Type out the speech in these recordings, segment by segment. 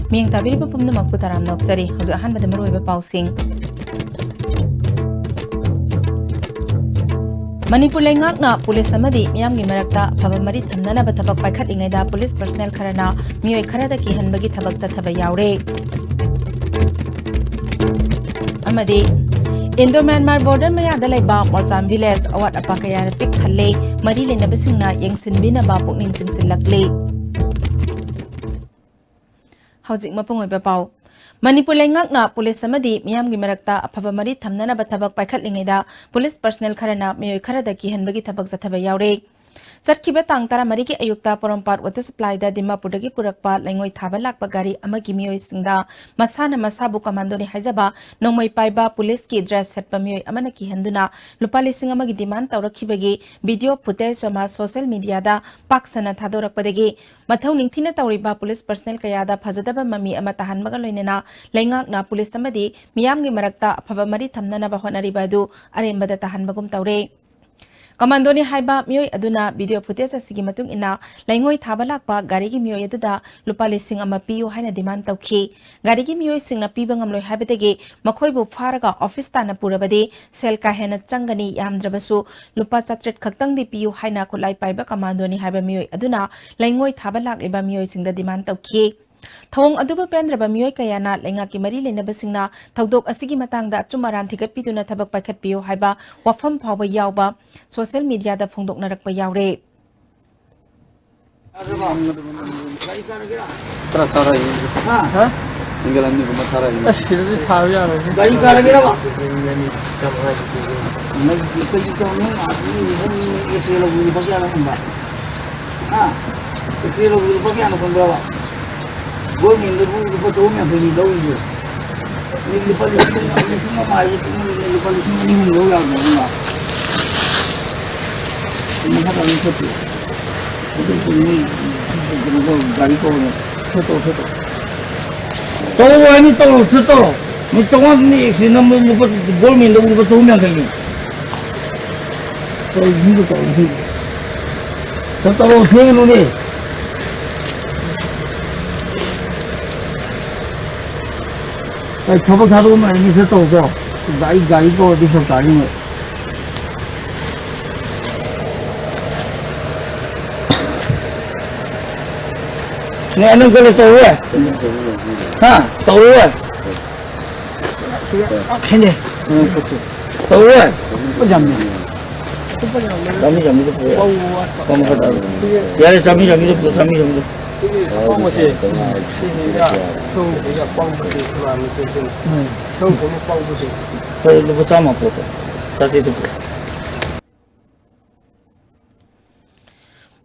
Miyang tabi pa pumna magputaram noksari, huwag ahan ba damaroy ba pausing. Manipuri ngak na pulis samadi miyam gi marakta phabamari thamna na batabak paikhat ingay da pulis personnel kharana miyoy kharada ki hanbagi thabak chathaba yaure. Amadi Indo-Myanmar border mayada laiba Morzam village awat apakaya na pik thalle mari lenabasing na yengsinbina ba pukning singsinlakle. Hauzik mapung oiba pau Manipuri ngak na pulis samadi miyam gi marakta aphabamari thamna na batabak paikhat ingay da pulis personnel kharana miyoy kharada ki hanbagi thabak chathaba yaure. Satkiba tang tara mari ki ayukta Porompat water supply da Dimapurdagi purakpa laingoi thaba lakpa gari amagi miyoy singda masana masabu commando ni haizaba nongmoi paiba police ki dress setpa miyoy amana ki handuna lupa lising amagi demand tawrakhibagi video footage sama social media da paksana thadorakpadagi mathau ningthina tawriba police personnel kayada phajadaba mami ama tahanmaga loinena laingak na police samadi miyamgi marakta aphaba mari thamnana ba honariba du arembada tahanbagum tawre. Commando ni haiba miyoy aduna video footage asigi matung ina laingoi thaba lakpa gari gi miyoy aduda lupa lising ama piyu haina demand tawki gari gi miyoy singna piba ngamloi haibadagi makhoi bu pharaga office ta na purabadi sel ka hena changani yamdrabasu lupa chatret khaktang di piyu haina khulai paiba commando ni haiba miyoy aduna laingoi thaba lakliba miyoy singda demand tawki Thawong aduba pendraba miyoy kayana laingaki mari lenabasingna thawdok asigi matangda chumaran thigatpiduna thabak paikhatpiyo haiba wafam phawba yawba social media da phongdoknarakpa yawre. Gue minta lupa tahu yang beli tahu itu. Ini lupa semua mai itu lupa semua ini mulu ya enggak. Ini ada ini satu. Itu ini gari kau ni. Foto. Tahu ini tahu. Ni tahu ni sini lupa gue minta lupa tahu yang kali. Tahu ini tahu. Tahu sini ni. Coba kalau mana ini saya tahu kok, gari kau di sekitar ini. Ni anak kalau tahu ya? Tahu ya? Ini. Tahu ya? Macam ni. Jam itu. Kamu kata. Ya, jam itu. Kau masih sini ya, tu dia pang masih kurang itu. Tu kamu pang masih. Saya lupa sama foto. Tadi itu.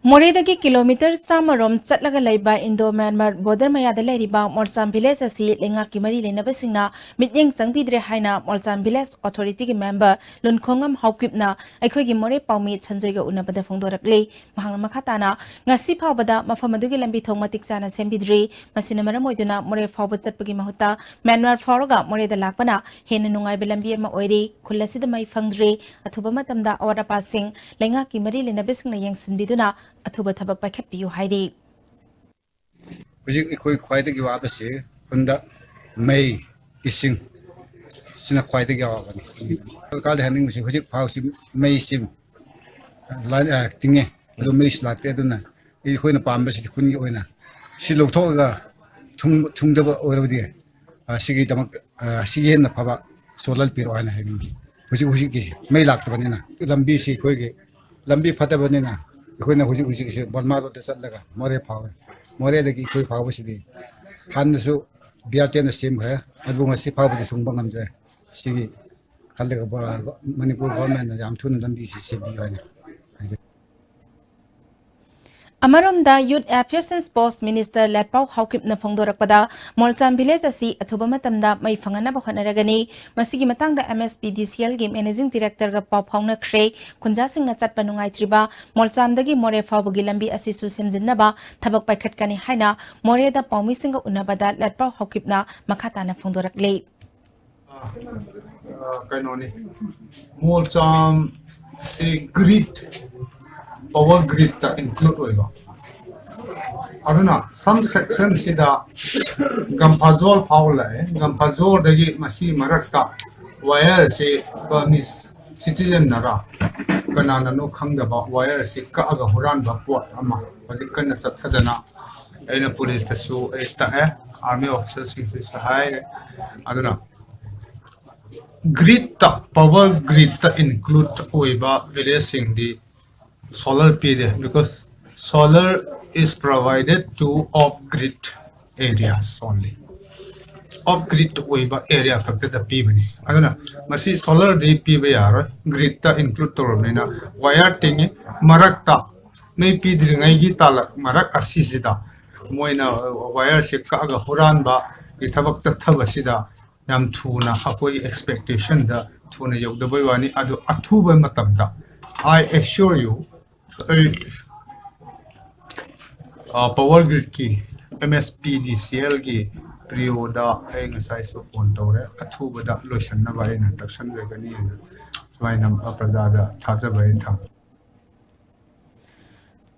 Moredagi kilometer samarom chatlaga laiba Indo-Myanmar border mayada lairiba Morzam village asi lengaki mari lenabasingna mityeng sangbidre haina Morzam village authority gi member lunkhongam haukipna aikhoigi more paumi chanjoiga unabada phongdorakle mahang makhatana ngasi phawbada mafamadugi lambi thong matik chana sembidri masina maramoiduna more phawba chatpagi mahuta Myanmar phawraga moreda lakpana hena nungai belambi ma oiri khulasida mai phangdre athuba matamda awara passing lengaki mari lenabasingna yengsinbiduna Atuba tabak paket piyu hairi. Ujik ikoi kwaida ki waba si hunda May ising sina kwaida ki waba ni. Kali handing musi ujik pau si May sim tinge ado May silakte aduna ikoi na pamba si kungi oina si lok thoga thungdaba oirabadi sigi damak sigi hen na phaba solal piro aina haimi ujik ki May lakta banina lambi si koi ki lambi phata banina Ikoi hujik Burma road chatlaga more phawe more dagi ikoi phawe sidi hansu biate na sim hai adu ngasi phawe di sungba ngamje sigi khalega Manipur government na jam thun lambi si bi haina Amaramda Youth Affairs and Sports Minister Latpau Haukipna Phongdorakpada Molcham Village asi athuba matamda mai phangana ba honaragani masigi matangda MSPDCL gi Managing Director ga pau phongna khre kunja singna chatpa nungai triba Molcham dagi more fawgi lambi asi su semjinnaba thabak paikhatkani haina more da paumi singa unabada Latpau Haukipna makhatana phongdorakle kainoni Molcham se grid power grid ta include hoiba aduna some section sida gampazol paula gampazol dagi masi marakta wire se permis citizen nara banana no khangdaba wire se ka aga huran ba pot ama hojik kana chathadana aina police ta su eta army officers se sahai aduna grid ta power grid ta include hoiba village sing di solar PV because solar is provided to off-grid areas only. Off-grid area kakte da PV ni. Adana masi solar di PV yaro grid ta include to na wire tingi marak ta may PV ngai gi talak marak asisida moina wire se ka aga huran ba ithabak chathaba sida yam thuna akoi expectation da thuna yogda bai wani adu athu ba matam da I assure you power grid ki MSPDCL ki priyoda ay ngasay so phone tawre athuba da lotion na bai na taksan jagani swai nam prajada thasa bai tham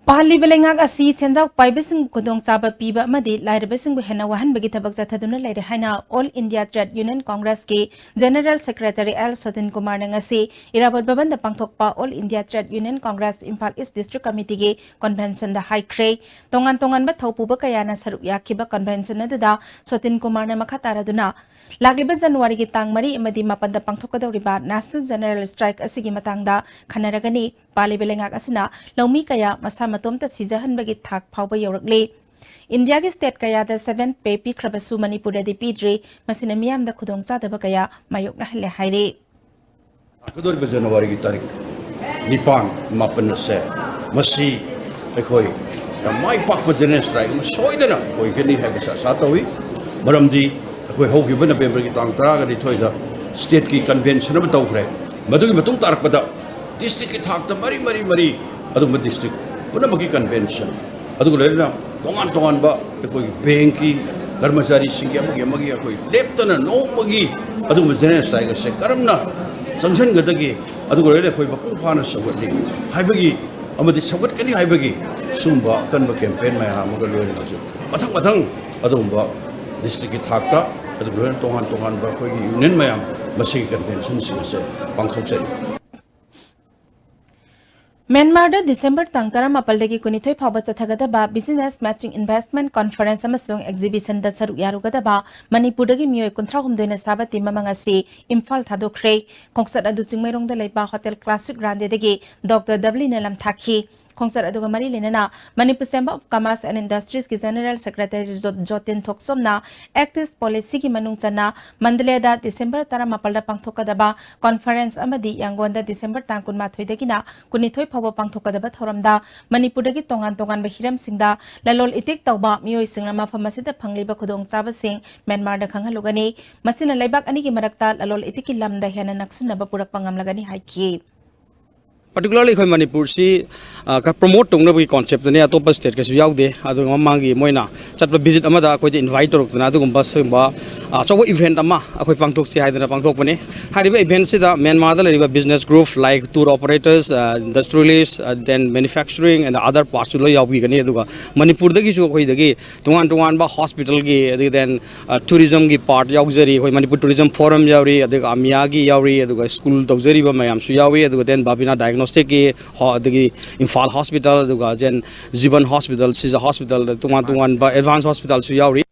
Pahali belengak asi chenjak paibesing kudong saba piba amadi lairabesing bu hena wahan bagi thabak jathaduna laire haina All India Trade Union Congress ke General Secretary L Sotin Kumar nangasi irabot baban da pangthokpa All India Trade Union Congress Imphal East District Committee ge convention da high kre tongan ba thopu ba kayana saruk yakhiba convention aduda Sotin Kumar na makataraduna lagliba January gi tang mari amadi mapan da pangthokadawriba National General Strike asigi matangda khanaragani pali belengak asina laumi kaya masa matom ta sijahan bagi thak phawba yorakle India gi state kaya da 7 pay pi khrabasu Manipur da pidre masina miyam da khudong chadaba kaya mayok na hale haire Kedua Januari ki tarik Nipang mapan se masi ekoi mai pak pajenen strike soidana koi kini hai sa satawi maramdi ekoi hoki bana pember ki tang tara ga di thoida state ki convention ba tawfre madu ki matung tarak pada district ki thak ta mari adu ma district puna maki convention adu ko lena tongan ba ekoi bank ki कर्मचारी सिंह मगी अखोई लेप्तना no मगी अदु मजने साइग से करमना संसन गदगी अदु गोले अखोई बपुं फाना सगतली हाइबगी अमदि सगतकनी हाइबगी Sumba कनबा campaign मै हा मगल lion मजु मथंग अदुंबा district की थाकता अदु गोले तोहान बा अखोई यूनियन मयाम मसी कन्वेंशन सिंग से पांखोचरी Myanmar da December tangkara mapaldagi kunithoi phaba chathagada business matching investment conference amasung exhibition da saru yarugada ba Manipur dagi miyoi 39 na sabati mamangasi Imphal thadokre kongsat adu chingmairong da leiba hotel classic grande dagi Dr. W Nelam thakhi Kongsat aduga mari lenana Manipur Chamber of Commerce and Industries ki General Secretary Jotin Thoksomna Actis Policy ki manung chana Mandale da December tara mapalda pangthokadaba conference amadi Yangon da December tangkun mathoi dagina kunithoi phabo pangthokadaba thoramda Manipur dagi tongan ba hiram singda lalol itik tawba miyoi singna mafam asida phangliba khudong chaba sing Myanmar da khangalugani masina laibak ani ki marakta lalol itiki lamda hena naksunaba purak pangamlagani haiki particularly khoi Manipur si ka promote tong na bi concept ne atop state ka su yaw de adu mangi moina chatpa visit amada khoi de invite torok na adu gumba ba chobo event ama khoi pangthok si haidana pangthok pane hariba event si da Myanmar da riba business group like tour operators industrialists then manufacturing and other parts lo yaw bi gani adu Manipur da gi su khoi da gi tungan ba hospital gi then tourism gi part yaw jari khoi Manipur tourism forum yawri adu amia gi yawri adu school dawjari ba mayam su yawi adu then babina diagnosis के Imphal hospital जेन जीवन hospital सिजा hospital तुंगान बा advance hospital सु यावरी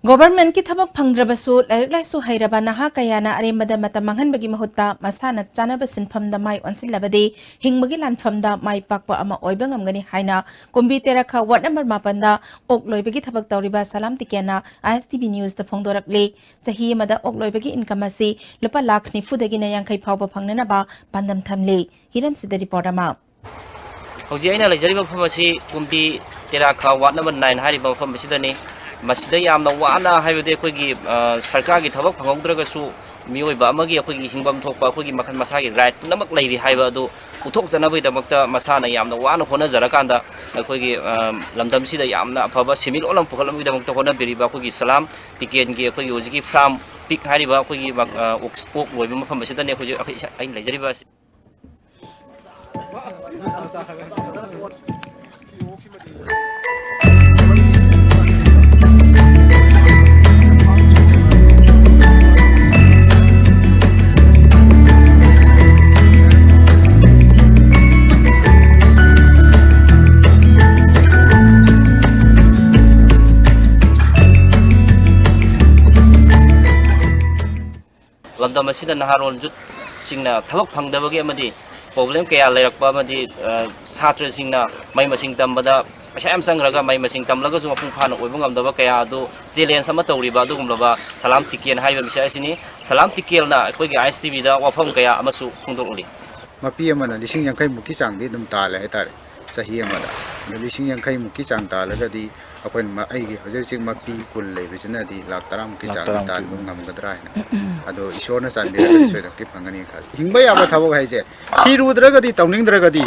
Government ki thabak phangdrabasu lairlaisu hairaba naha kayana aremada mata manghanbagi mahutta masana chanaba sinpham da mai onsilabadi hingmagi lanpham da mai pakpa ama oiba ngamgani haina kumbi terakha ward number 8 da okloibagi thabak tawriba salam tikena ISTV news da phongdorakle chahi amada okloibagi income asi lupa lakh ni fudagi na yankhai phawba phangnana ba pandam thamle hiram sida report ama ꯍꯧꯖꯤꯛ ꯑꯩꯅ ꯂꯩꯖꯔꯤꯕ ꯃꯐꯝ ꯑꯁꯤ ꯀꯨꯝꯕꯤ ꯇꯦꯔꯥꯈꯥ ward number 9 ꯍꯥꯏꯔꯤꯕ ꯃꯐꯝ ꯑꯁꯤꯗꯅꯤ ꯃꯁꯤꯗ ꯌꯥꯝꯅ ꯋꯥꯅ ꯍꯥꯏꯕꯗꯤ ꯑꯩꯈꯣꯏꯒꯤ ꯁꯔꯀꯥꯔꯒꯤ ꯊꯕꯛ ꯐꯪꯍꯧꯗ꯭ꯔꯒꯁꯨ ꯃꯤꯑꯣꯏꯕ ꯑꯃꯒꯤ ꯑꯩꯈꯣꯏꯒꯤ ꯍꯤꯡꯐꯝ ꯊꯣꯛꯄ ꯑꯩꯈꯣꯏꯒꯤ ꯃꯈꯜ ꯃꯁꯥꯒꯤ ꯔꯥꯏꯠ ꯄꯨꯝꯅꯃꯛ ꯂꯩꯔꯤ ꯍꯥꯏꯕ ꯑꯗꯨ ꯎꯠꯊꯣꯛꯆꯅꯕꯒꯤꯗꯃꯛꯇ ꯃꯁꯥꯅ ꯌꯥꯝꯅ ꯋꯥꯅ ꯍꯣꯠꯅꯖꯔꯀꯥꯟꯗ ꯑꯩꯈꯣꯏꯒꯤ ꯂꯝꯗꯝꯁꯤꯗ ꯌꯥꯝꯅ ꯑꯐꯕ ꯁꯦꯟꯃꯤꯠꯂꯣꯟ ꯑꯃ ꯄꯨꯈꯠꯅꯕꯒꯤꯗꯃꯛꯇ ꯍꯣꯠꯅꯕꯤꯔꯤꯕ ꯑꯩꯈꯣꯏꯒꯤ ꯁꯂꯥꯝ ꯇꯤꯀꯦꯟꯒꯤ ꯑꯩꯈꯣꯏꯒꯤ ꯍꯧꯖꯤꯛꯀꯤ ꯐꯥꯔꯝ ꯄꯤꯛ ꯍꯥꯏꯔꯤꯕ ꯑꯩꯈꯣꯏꯒꯤ ꯑꯣꯛ ꯂꯣꯏꯕ ꯃꯐꯝ ꯑꯁꯤꯗꯅꯤ ꯑꯩꯅ ꯂꯩꯖꯔꯤꯕ ꯑꯁꯤ ꯂꯝꯗꯝ ꯑꯁꯤꯗ ꯅꯍꯥꯔꯣꯜ ꯌꯨꯠꯁꯤꯡꯅ ꯊꯕꯛ ꯐꯪꯗꯕꯒꯤ ꯑꯃꯗꯤ ꯄ꯭ꯔꯣꯕ꯭ꯂꯦꯝ ꯀꯌꯥ ꯂꯩꯔꯛꯄ ꯑꯃꯗꯤ ꯁꯥꯇ꯭ꯔꯁꯤꯡꯅ ꯃꯍꯩ ꯃꯁꯤꯡ ꯇꯝꯕꯗ ꯄꯩꯁꯥ ꯌꯥꯝ ꯆꯪꯈ꯭ꯔꯒ ꯃꯍꯩ ꯃꯁꯤꯡ ꯇꯝꯂꯒꯁꯨ ꯃꯄꯨꯡ ꯐꯥꯅ ꯑꯣꯏꯕ ꯉꯝꯗꯕ ꯀꯌꯥ ꯑꯗꯨ ꯆꯦꯂꯦꯟꯖ ꯑꯃ ꯇꯧꯔꯤꯕ ꯑꯗꯨꯒꯨꯝꯂꯕ ꯁꯂꯥꯝ ꯇꯤꯀꯦꯟ ꯍꯥꯏꯔꯤꯕ ꯃꯤꯁꯛ ꯑꯁꯤꯅꯤ ꯁꯂꯥꯝ ꯇꯤꯀꯦꯜꯅ ꯑꯩꯈꯣꯏꯒꯤ ISTVꯗ ꯋꯥꯐꯝ ꯀꯌా ꯑꯃꯁꯨ ꯐꯣꯡꯗꯣꯛꯂꯤ ꯃꯄꯤ ꯑꯃꯅ 50,000ꯃꯨꯛꯀꯤ ꯆꯥꯡꯗꯤ ꯑꯗꯨꯝ ꯇꯥꯜꯂꯦ ꯍꯥꯏꯇꯥꯔꯦ ꯆꯍꯤ ꯑꯃꯗ ꯑꯗꯣ 50,000ꯃꯨꯛꯀꯤ ꯆꯥꯡ ꯇꯥꯜꯂꯒꯗꯤ ꯑꯩꯈꯣꯏꯅ ꯑꯩꯒꯤ ꯍꯧꯖꯤꯛꯃꯄꯤ ꯀꯨꯜ ꯂꯩꯕꯁꯤꯅꯗꯤ ꯂꯥꯛ 10ꯃꯨꯛꯀꯤ ꯆꯥꯡꯗꯤ ꯇꯥꯟꯕ ꯉꯝꯒꯗ꯭ꯔꯥ ꯍꯥꯏꯅ ꯑꯗꯣ ꯏꯁꯣꯔꯅ ꯆꯥꯟꯕꯤꯔꯒꯗꯤ ꯁꯣꯏꯗꯅꯀꯤ ꯐꯪꯒꯅꯤ ꯈꯜꯂꯤ ꯍꯤꯡꯕ ꯌꯥꯕ ꯊꯕꯛ ꯍꯥꯏꯁꯦ ꯊꯤꯔꯨꯗ꯭ꯔꯒꯗꯤ ꯇꯧꯅꯤꯡꯗ꯭ꯔꯒꯗꯤ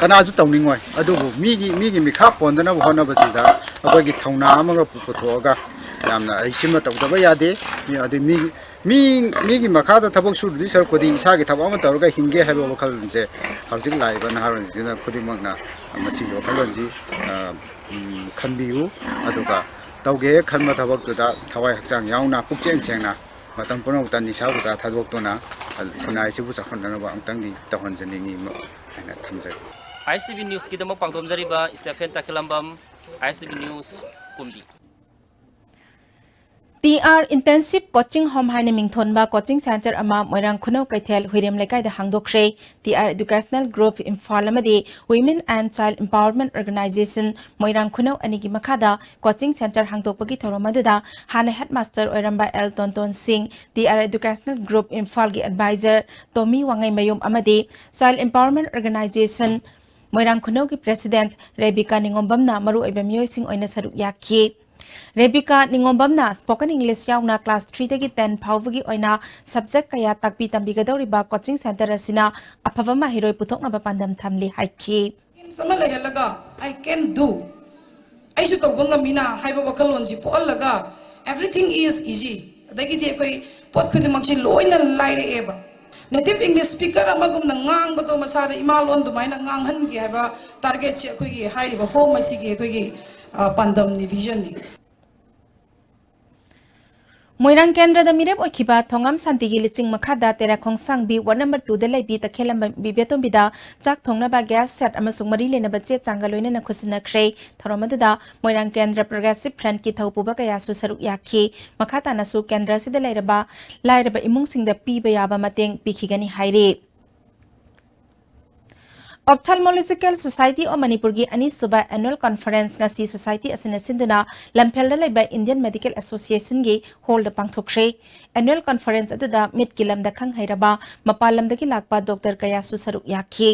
ꯀꯅꯥꯁꯨ ꯇꯧꯅꯤꯡꯉꯣꯏ ꯑꯗꯨꯕꯨ ꯃꯤꯒꯤ ꯃꯤꯈꯥ ꯄꯣꯟꯗꯅꯕ ꯍꯣꯠꯅꯕꯁꯤꯗ ꯑꯩꯈꯣꯏꯒꯤ ꯊꯧꯅꯥ ꯑꯃꯒ ꯄꯨꯊꯣꯛꯑꯒ ꯌꯥꯝꯅ ꯑꯩ ꯁꯤꯃ ꯇꯧꯗꯕ ꯌꯥꯗꯦ ꯑꯗꯩ ꯃꯤꯒꯤ ꯃꯈꯥꯗ ꯊꯕꯛ ꯁꯨꯔꯨꯗꯤ ꯁꯔꯨꯛꯄꯨꯗꯤ ꯏꯁꯥꯒꯤ ꯊꯕꯛ ꯑꯃ ꯇꯧꯔꯒ ꯍꯤꯡꯒꯦ ꯍꯥꯏꯕ ꯋꯥꯈꯜꯂꯣꯟꯁꯦ ꯍꯧꯖꯤꯛ ꯂꯥꯛꯏꯕ ꯅꯍꯥꯔꯣꯟꯁꯤꯡꯁꯤꯅ ꯈꯨꯗꯤꯡꯃꯛꯅ ꯃꯁꯤꯒꯤ ꯋꯥꯈꯜꯂꯣꯟꯁꯤ ꯈꯟꯕꯤꯌꯨ ꯑꯗꯨꯒ ꯇꯧꯒꯦ ꯈꯟꯕ ꯊꯕꯛꯇꯨꯗ ꯊꯋꯥꯏ ꯍꯛꯆꯥꯡ ꯌꯥꯎꯅ ꯄꯨꯛꯆꯦꯟ ꯁꯦꯡꯅ ꯃꯇꯝ ꯄꯨꯝꯅꯃꯛꯇ ꯅꯤꯁꯥ ꯄꯨꯁꯥ ꯊꯥꯗꯣꯛꯇꯨꯅ ꯈꯨꯟꯅꯥꯏꯁꯤꯕꯨ ꯆꯥꯎꯈꯠꯅꯅꯕ ꯑꯃꯨꯛꯇꯪꯗꯤ ꯇꯧꯍꯟꯖꯅꯤꯡꯉꯤ ꯍꯥꯏꯅ ꯊꯝꯖꯒꯦ ISTV ꯅ꯭ꯌꯨꯁꯀꯤꯗꯃꯛ ꯄꯥꯡꯊꯣꯛꯆꯔꯤꯕ ꯁ꯭ꯇꯦꯐꯦꯟ ꯇꯥꯀꯤꯂꯝꯕꯝ ISTV ꯅ꯭ꯌꯨꯁ ꯀꯨꯝꯕꯤ TR Intensive Coaching Home haina mingthonba coaching center ama Moirang Khunau Kaithel Huirem Lekai da hangdokre TR Educational Group Imphal amadi Women and Child Empowerment Organization Moirang Khunau anigi makhada coaching center hangdokpagi thoromaduda hana headmaster oiramba L Tonton Singh TR Educational Group Imphal gi advisor Tommy Wangai Mayum amadi Child Empowerment Organization Moirang Khunau gi president Rebecca Ningombamna maru oiba miyoi sing oina saruk yakhi Rebecca Ningombamna spoken English yauna class 3 dagi 10 phawgi oina subject kaya takpi tambigadoriba coaching center asina afava mahiroi puthoknaba pandam thamli haiki samala helaga I can do I should talk bangamina haiba wakalonji polaga everything is easy dagi de koi pot khudimakji loina laire eba native English speaker amagum na ngang bato masada imalon dumai na ngang han gi haiba target chi koi gi haiba home masi gi koi gi pandam ni vision ni Moirang Kendra da mirep okiba thongam santigi liching makhada tera khongsang bi ward number 2 da laibi ta khelam bi betom bida chak thongna ba gas set amasung mari lena ba che changaloina na khusina khrei thoromaduda Moirang Kendra Progressive Front ki thaupu ba kaya su saruk yakhi makhata na su Kendra sida lairaba imung sing da pi ba yaba mateng pikhigani haire Ophthalmological Society of Manipur gi ani suba annual conference ngasi society asina sinduna lamphel da laiba Indian Medical Association gi hold pangthokre annual conference aduda mid kilam da khang hairaba mapalam da gi lakpa Dr. Kayasu saruk yakhi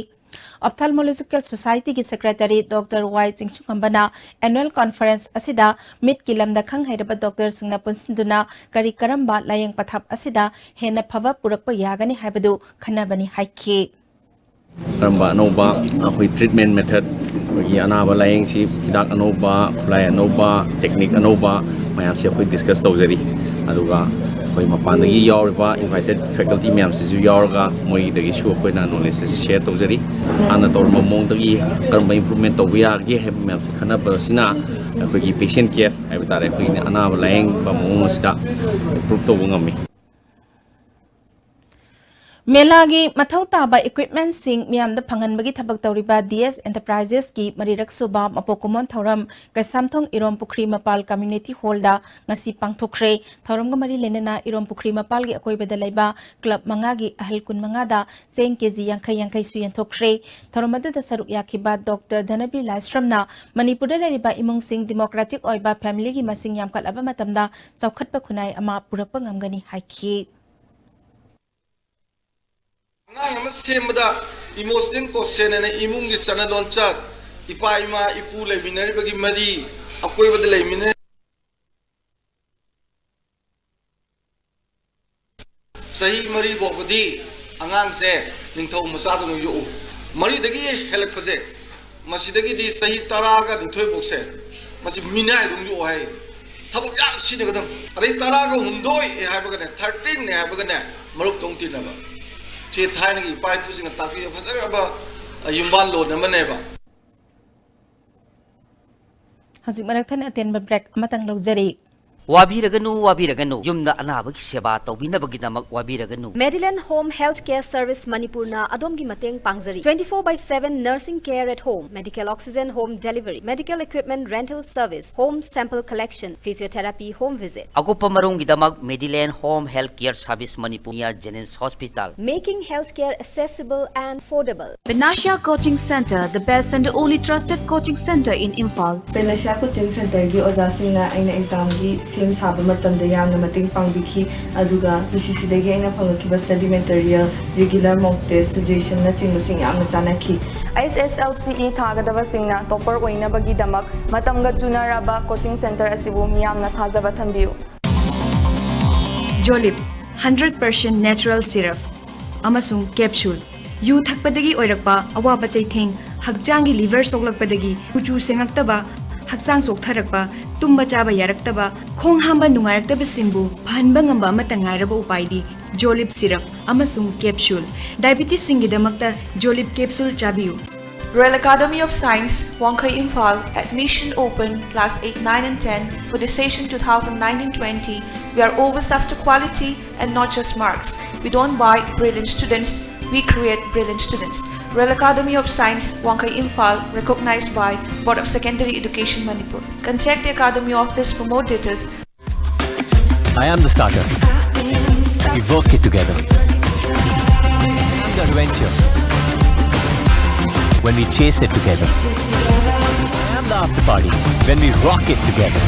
Ophthalmological Society gi Secretary Dr. Y. Chingsukambana annual conference asida mid kilam da khang hairaba Dr. Singna punsinduna kari karamba layeng pathap asida hena phava purakpa yagani haibadu khanabani haikhi Karamba anoba akoi treatment method gi anaba layeng si hidak anoba khulai anoba technique anoba mayam si akoi discuss tawjari aduga akoi mapandagi yauriba invited faculty mayam si ju yaurga moi dagi su akoi na knowledge si share tawjari ana torma mong dagi karamba improvement tawya gi he mayam si khana basina akoi gi patient care haibitare akoi anaba layeng ba mong sida improve tawngami Melagi mathau taba equipment sing miam da phangan bagi thabak tawriba DS Enterprises ki marirak suba mapokumon thoram kasamthong Irom Pukri Mapal Community Hall da ngasi pangthokre thoram ga mari lenena Irom Pukri Mapal gi akoi beda laiba club mangagi ahal kun mangada cheng kg yankai su yanthokre thoramadu da saruk yakhiba Dr. Dhanabi Laistramna Manipur da laiba imung sing democratic oiba family gi masing yamkal aba matamda chaukhatpa khunai ama purakpa ngamgani haiki ngang ama sembada emotional question and imung gi chana lonchat ipa ima ipu leminari bagi mari akoi bad leminari sahi mari bobadi angang se ningthau macha du yu mari dagi helak pase masidagi di sahi taraga ningthoi bokse masi minai dung yu hai thabuk yam sine gadam adai taraga hundoi hai bagane 13 ne hai bagane marup tong tin ba thi thaina gi pai pu sing tapi phasara ba yumban lo na mane ba Hazik marak than aten ba break amatang logzari Wabiraganu yumna anabagi seba tawbinabagi damak wabiraganu. Medillion Home Healthcare Service Manipurna adomgi mateng pangzari 24/7 nursing care at home, medical oxygen home delivery, medical equipment rental service, home sample collection, physiotherapy home visit. Agupa marungi damak Medillion Home Healthcare Service Manipur near Jennings Hospital, making healthcare accessible and affordable. Benasha Coaching Center, the best and only trusted coaching center in Imphal. Benasha Coaching Center gi ojasingna aina exam gi sim saba matamda yamna mating pangbiki aduga PCC dagi aina phangaki study material regular mock test suggestion na chingmasing yamna chanaki SSLCE thagadaba singna topper oina bagi damak matamga chunaraba coaching center asibu miyamna thajaba thambiu Jolip 100% natural syrup amasung capsule yu thakpadagi oirakpa awaba chaitheng hakjangi liver soklakpadagi kuchu sengaktaba haksang soktharakpa tumba chaba yaraktaba khong hamba nungaraktaba singbu phanba ngamba amata ngairaba upaidi Jolip syrup amasung capsule diabetes singidamakta Jolip capsule chabiu. Royal Academy of Science, Wangkai Imphal, admission open class 8, 9 and 10 for the session 2019-20. We are always after quality and not just marks. We don't buy brilliant students, we create brilliant students. Royal Academy of Science, Wangkai Imphal, recognized by Board of Secondary Education Manipur. Contact the Academy office for more details. I am the starter. We work it together. I am the adventure. When we chase it together. I am the after party. When we rock it together.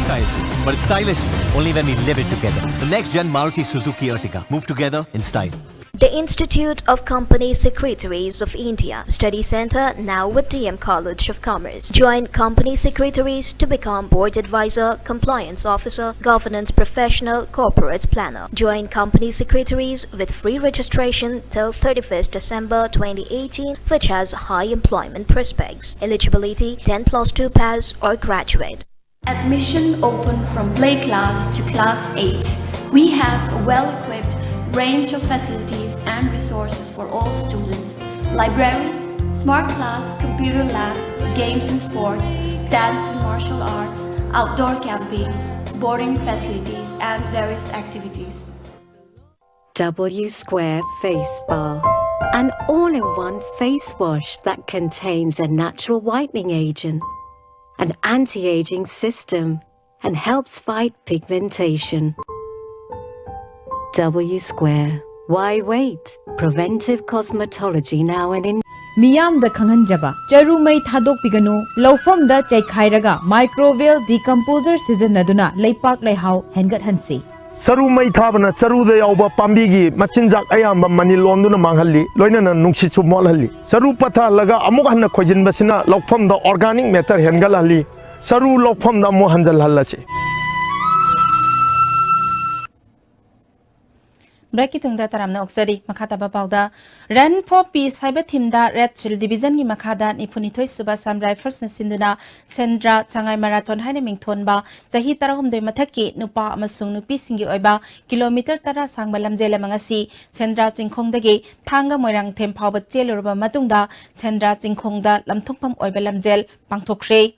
Stylish, but it's stylish only when we live it together. The next gen Maruti Suzuki Ertiga. Move together in style. The Institute of Company Secretaries of India Study Center now with DM College of Commerce. Join company secretaries to become board advisor, compliance officer, governance professional, corporate planner. Join company secretaries with free registration till 31st December 2018, which has high employment prospects. Eligibility 10+2 pass or graduate. Admission open from play class to class 8. We have a well-equipped range of facilities and resources for all students. Library, smart class, computer lab, games and sports, dance and martial arts, outdoor camping, boarding facilities and various activities. W Square Face Bar, an all-in-one face wash that contains a natural whitening agent, an anti-aging system, and helps fight pigmentation. W Square. Why wait? Preventive cosmetology now and in Miyam da Kanganjaba. Charu may thadok pigano, Lofum da Chaikairaga, microbial decomposer season naduna, Laypak Layhau, Hengat Hansi. Saru may thabana, Saru de Oba Pambigi, Machinjak Ayamba Mani Londona Manghali, Loina Nuxitu Molali. Saru Pata Laga Amugana Kojin Basina, Lofum the organic matter Hengalali, Saru Lofum the Mohandal Halachi. Breki tungda taramna oksari makata bapauda Run for Peace haiba thimda Red Shield Division gi makada ni punithoi suba sam rifles na sinduna Sendra Changai Marathon haina mingthon ba jahi tarahum doi mathaki nupa amasung nupi singi oiba kilometer tara sangba lamjela mangasi Sendra Chingkhongdagi thanga moirang them phawba chelurba matungda Sendra Chingkhongda lamthokpham oiba lamjel pangthokre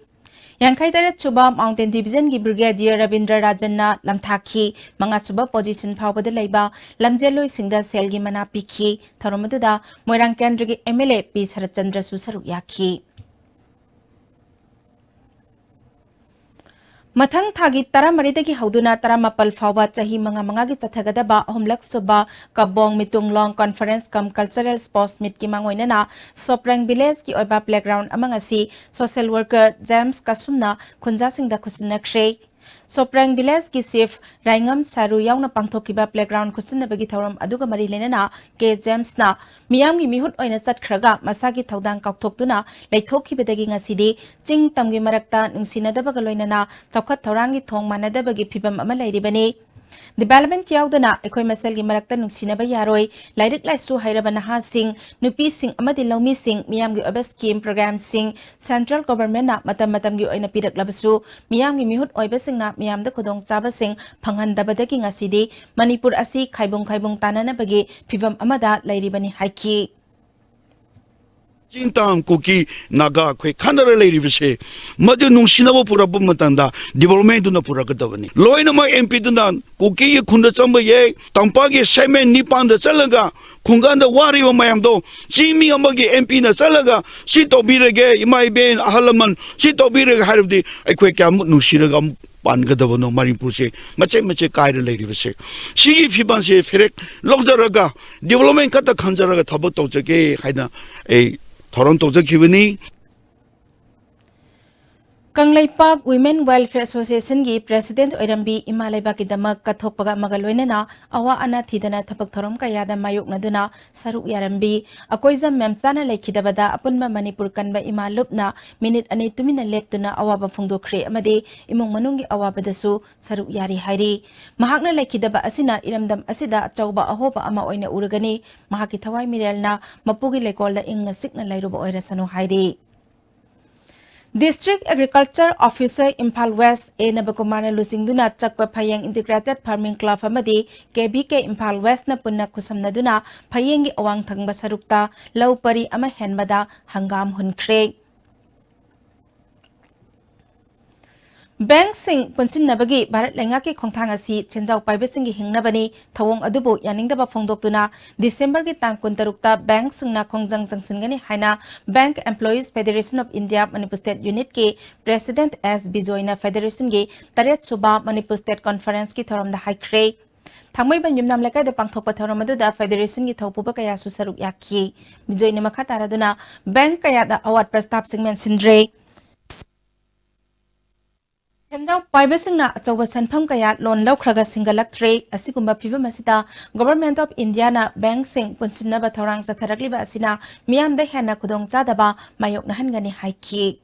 Yankai Taret Suba Mountain Division gi Brigadier Rabindra Rajanna Lamthaki Manga Suba position phawbada leiba lamjeloi singda selgi mana pikhi tharomaduda Moirang Kendra gi MLA P Sarachandra Susaru yakhi Mathang thagi tara maridagi hauduna tara mapal phawba chahi manga gi chathagadaba ahumlak suba kabong mitung long conference cum cultural sports meet ki mangoinana Soprang village ki oiba playground amangasi social worker James Kasumna khunja singda khusinakshe Soprang Village ki Chief Raingam Saru yauna pangthokiba playground kusinabagi thoram aduga mari lenana K James na miyam gi mihut oina chatkhraga masagi thodang kaukthokduna leithokibadagi ngasidi ching tamgi marakta nungsinadabaga loinana chawkhat thorangi thong manadabagi phibam ama lairibani Development yaudana ekoi masalgi marakta nungsinaba yaroi lairik laisu hairaba naha sing nupi sing amadi laumi sing miyamgi oba scheme program sing central government na matam gi oina pirak labasu miyamgi mihut oiba sing na miyamda khudong chaba sing phanghandabadagi ngasidi Manipur asi khaibung tanana bagi phibam amada lairibani haiki Jintang kuki naga kwe khanara leiri bise madu nungsinabo pura bumatanda development duna pura kadawani loina ma MP duna kuki ye khunda chamba ye tampa ge semen nipan da chalaga khunganda wari wa mayam do jimi amagi MP na chalaga si to birege imai ben ahalaman si to birege haribdi aikwe kyam nungsiraga pangadabano Manipur se mache kaira leiri bise sigi fiban se ferek lokjaraga development kata khanjaraga thabo tawjage haina ei Toronto Zakivani Kanglai Park Women Welfare Association gi President Oirambi Imalaiba ki damak kathokpaga magaloinana awa ana thidana thapak thorom ka yada mayok naduna saru yarambi akoizam memchana lekhidabada apunma Manipur kanba imalupna minute ani tumina leptuna awaba phongdokhre amade imong manungi awabadasu saru yari hairi mahakna lekhidaba asina iramdam asida chauba ahoba ama oina uragani mahaki thawai mirelna mapugi lekolda ingna sikna lairuba oirasano hairi District Agriculture Officer Imphal West A Nabakumana Lusingduna Chakpa Phayeng Integrated Farming Club amadi KBK Imphal West na punna kusamnaduna Phayengi awang thangba sarukta laupari ama henbada hangam hunkhre Bank sing punsin nabagi Bharat lenga ki khongthang asi chenjau paibe singi hingnabani thawong adubu yaningdaba phongdoktuna December ki tang 16 bank singna khongjang jangsingani haina Bank Employees Federation of India Manipur State Unit ki President S Bijoyna Federation gi taret suba Manipur State Conference ki thoramda haikre Thamoi ban yumnam lekai da pangthokpa thoram aduda Federation gi thaupuba kaya su saruk yakhi Bijoyna makha taraduna bank kaya da award prastab singmen sindre Henjau paibasingna achoba sanpham kaya loan laukhraga singalaktre asigumba phibam asida Government of India na bank sing punsinaba thorang satharakliba asina miyamda hena khudong chadaba mayok nahangani haiki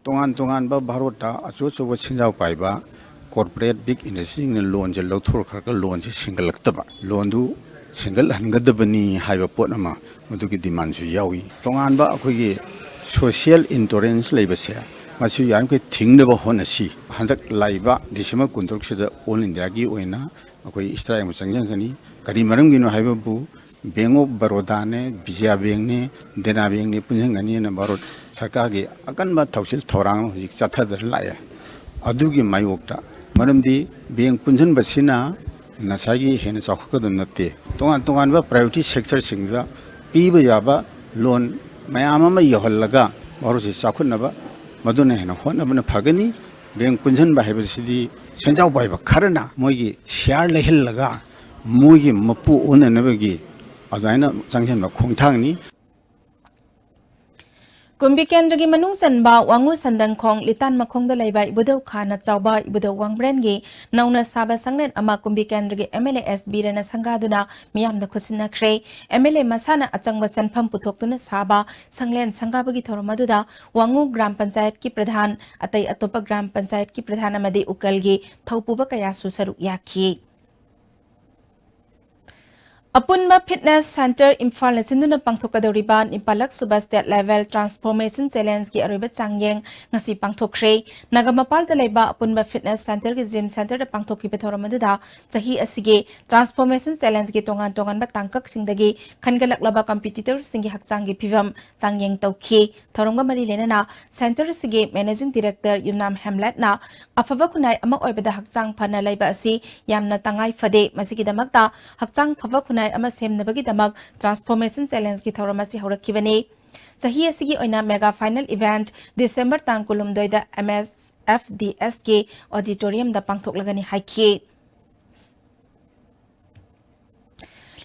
Tongan ba Bharota acho choba singjau paiba corporate big industry ne loan je lauthor kharka loan se singalaktaba loan du single hangadabani haiba potnama mudugi demand su yawi tongan ba akhogi social insurance leibase Masu yan ko tingdaba honasi handak laiba December 16 all India gi oina akoi extra mo changjangani kari maram gi no haiba bu Bank of Baroda ne Vijaya Bank ne Dena Bank ne punjangani na Barot sarkar gi akan ba thausil thorang hik chathadar laia adugi mayokta maramdi bank punjan basina nasagi hen chakhka natte tongan ba private sector singja piba yaba loan mayama ma yohallaga barosi chakhunaba Maduna hena hona phagani bank punjan ba hebsidi senjau bai ba kharna mogi share lehillaga mogi mapu ona nabagi adaina changchen ba khongthangni Kumbi Kendra gi manung sanba wangu sandang khong litan makhong da laibai budau khana chawba budau wang brand gi nauna saba sanglen ama Kumbi Kendra gi MLA SB rana sangaduna miyam da khusina khre MLA masana achangba sanpham puthokuna saba sanglen sangaba gi thoromadu da wangu gram panchayat ki pradhan atai atopa gram panchayat ki pradhan amade ukal gi thaupuba kaya su saru yakhi Apunba Fitness Center Imphal Sinduna Pangthokadoriban Impalak Suba State Level Transformation Challenge ki aroiba changyeng ngasi pangthokre Nagamapal da laiba Apunba Fitness Center ki gym center da pangthokki pethoramadu chahi asige Transformation Challenge ki tongan ba tangkak singdagi khangalak laba competitor singi hakchangi phibam changyeng tawkhi thorongba mari lenana center sige Managing Director Yumnam Hamlet na afaba kunai ama oibada hakchang phana laiba asi yamna tangai fade masigi damakta hakchang phaba kunai ama semnabagi damak Transformation Challenge ki thoramasi horakkibani chahi asigi oina mega final event December tang kulumdoi da MSFDS ke auditorium da pangthoklagani haikhi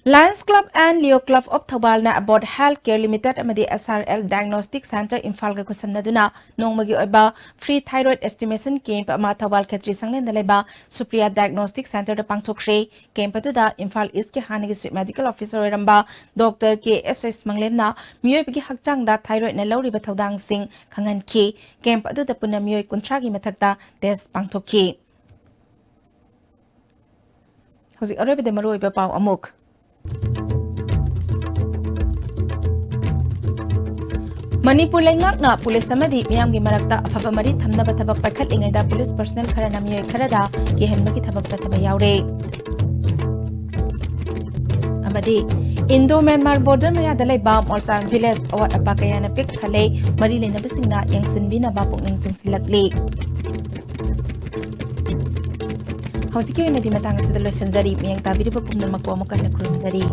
Lions Club and Leo Club of Thobal na Abode Healthcare Limited amadi SRL Diagnostic Center Imphal ga kusamnaduna nongmagi oiba free thyroid estimation camp ama Thobal Khetri sanglen da leba Supriya Diagnostic Center da pangthokre camp atuda Imphal East ke hanigi medical officer ramba Dr. KSS Manglemna miyoi bigi hakchang da thyroid na lawri ba thodang sing khangan ki camp atuda punna miyoi kuntra gi mathakta test pangthokki Hosi arebe de maroi ba pau amuk Manipur lengakna pulis samadi miyamgi marakta afaba mari thamnaba thabak paikhatlingayda pulis personnel kharana miyoi kharada kihenbagi thabak sathaba yaure amadi Indo Myanmar border mayada laiba Molsam village awat apakayana pik thale mari lenabasingna yangsunbina ba pukning singsilakli Hausi ki oina di matang sa dalo sanjari miyang tabiri pa pumna magwa mo kahna kurumjari